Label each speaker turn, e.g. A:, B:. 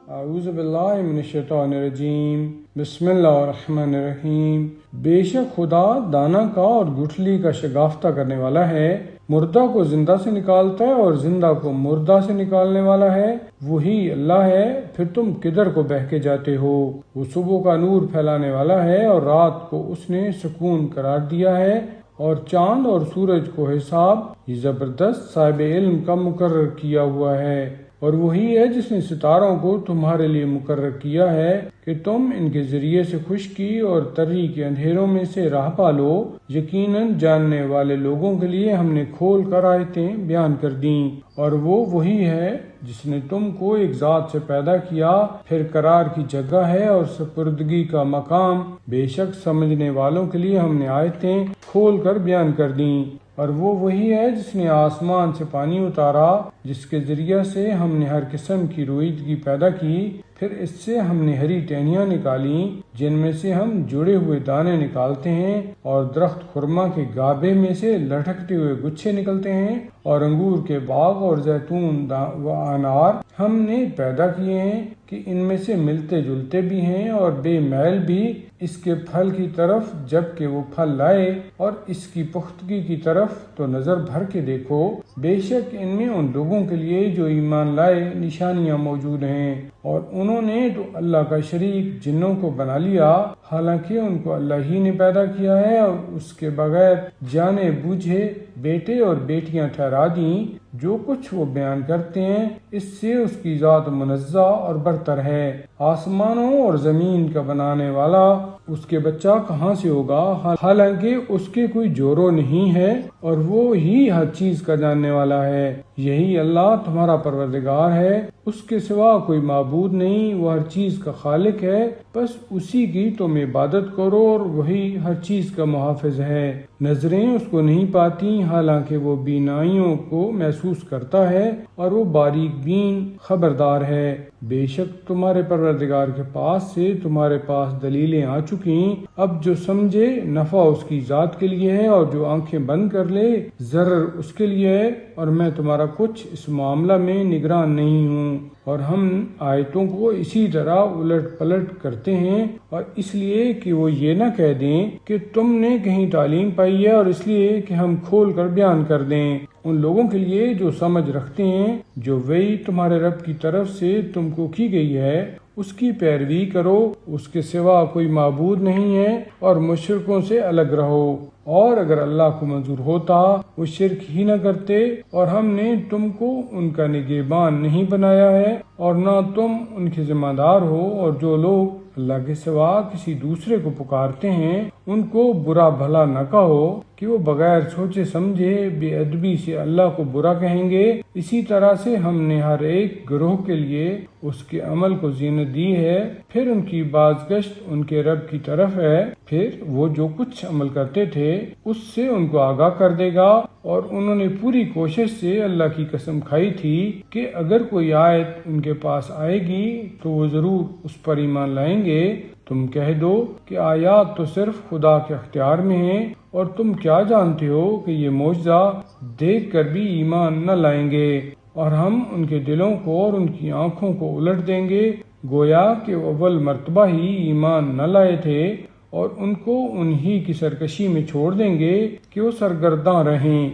A: اعوذ باللہ من الشیطان الرجیم، بسم اللہ الرحمن الرحیم۔ بے شک خدا دانا کا اور گٹھلی کا شگافتہ کرنے والا ہے، مردہ کو زندہ سے نکالتا ہے اور زندہ کو مردہ سے نکالنے والا ہے، وہی اللہ ہے۔ پھر تم کدھر کو بہہ کے جاتے ہو؟ وہ صبح کا نور پھیلانے والا ہے اور رات کو اس نے سکون قرار دیا ہے، اور چاند اور سورج کو حساب یہ زبردست صاحب علم کا مقرر کیا ہوا ہے۔ اور وہی ہے جس نے ستاروں کو تمہارے لیے مقرر کیا ہے کہ تم ان کے ذریعے سے خشکی اور تری کے اندھیروں میں سے راہ پالو۔ یقیناً جاننے والے لوگوں کے لیے ہم نے کھول کر آیتیں بیان کر دیں۔ اور وہ وہی ہے جس نے تم کو ایک ذات سے پیدا کیا، پھر قرار کی جگہ ہے اور سپردگی کا مقام۔ بے شک سمجھنے والوں کے لیے ہم نے آیتیں کھول کر بیان کر دیں۔ اور وہ وہی ہے جس نے آسمان سے پانی اتارا، جس کے ذریعے سے ہم نے ہر قسم کی روئیدگی پیدا کی، پھر اس سے ہم نے ہری ٹہنیاں نکالیں جن میں سے ہم جڑے ہوئے دانے نکالتے ہیں، اور درخت خرما کے گابے میں سے لٹکتے ہوئے گچھے نکلتے ہیں، اور انگور کے باغ اور زیتون و انار ہم نے پیدا کیے ہیں کہ ان میں سے ملتے جلتے بھی ہیں اور بے میل بھی اس کے پھل کی طرف جب کہ وہ پھل لائے، اور اس کی پختگی کی طرف تو نظر بھر کے دیکھو۔ بے شک ان میں ان لوگوں کے لیے جو ایمان لائے نشانیاں موجود ہیں۔ اور انہوں نے تو اللہ کا شریک جنوں کو بنا لیا، حالانکہ ان کو اللہ ہی نے پیدا کیا ہے، اور اس کے بغیر جانے بوجھے بیٹے اور بیٹیاں ٹھہرا دیں۔ جو کچھ وہ بیان کرتے ہیں اس سے اس کی ذات منزہ اور برتر ہے۔ آسمانوں اور زمین کا بنانے والا اس کے بچہ کہاں سے ہوگا، حالانکہ اس کے کوئی جورو نہیں ہے، اور وہ ہی ہر چیز کا جاننے والا ہے۔ یہی اللہ تمہارا پروردگار ہے، اس کے سوا کوئی معبود نہیں، وہ ہر چیز کا خالق ہے، بس اسی کی تم عبادت کرو، اور وہی ہر چیز کا محافظ ہے۔ نظریں اس کو نہیں پاتی حالانکہ وہ بینائیوں کو محسوس کرتا ہے، اور وہ باریک بین خبردار ہے۔ بے شک تمہارے پروردگار کے پاس سے تمہارے پاس دلیلیں آ چکی، اب جو سمجھے نفع اس کی ذات کے لیے ہے، اور جو آنکھیں بند کر لے ضرر اس کے لیے ہے، اور میں تمہارا کچھ اس معاملہ میں نگران نہیں ہوں۔ اور ہم آیتوں کو اسی طرح الٹ پلٹ کرتے ہیں، اور اس لیے کہ وہ یہ نہ کہہ دیں کہ تم نے کہیں تعلیم پائی ہے، اور اس لیے کہ ہم کھول کر بیان کر دیں۔ ان لوگوں کے لیے جو سمجھ رکھتے ہیں جو وحی تمہارے رب کی طرف سے تم کو کی گئی ہے، اس کی پیروی کرو، اس کے سوا کوئی معبود نہیں ہے، اور مشرکوں سے الگ رہو۔ اور اگر اللہ کو منظور ہوتا وہ شرک ہی نہ کرتے، اور ہم نے تم کو ان کا نگہبان نہیں بنایا ہے، اور نہ تم ان کے ذمہ دار ہو۔ اور جو لوگ اللہ کے سوا کسی دوسرے کو پکارتے ہیں ان کو برا بھلا نہ کہو کہ وہ بغیر سوچے سمجھے بے ادبی سے اللہ کو برا کہیں گے۔ اسی طرح سے ہم نے ہر ایک گروہ کے لیے اس کے عمل کو زینت دی ہے، پھر ان کی بازگشت ان کے رب کی طرف ہے، پھر وہ جو کچھ عمل کرتے تھے اس سے ان کو آگاہ کر دے گا۔ اور انہوں نے پوری کوشش سے اللہ کی قسم کھائی تھی کہ اگر کوئی آیت ان کے پاس آئے گی تو وہ ضرور اس پر ایمان لائیں گے۔ تم کہہ دو کہ آیات تو صرف خدا کے اختیار میں ہیں، اور تم کیا جانتے ہو کہ یہ معجزہ دیکھ کر بھی ایمان نہ لائیں گے، اور ہم ان کے دلوں کو اور ان کی آنکھوں کو الٹ دیں گے، گویا کہ وہ اول مرتبہ ہی ایمان نہ لائے تھے، اور ان کو انہی کی سرکشی میں چھوڑ دیں گے کہ وہ سرگرداں رہیں۔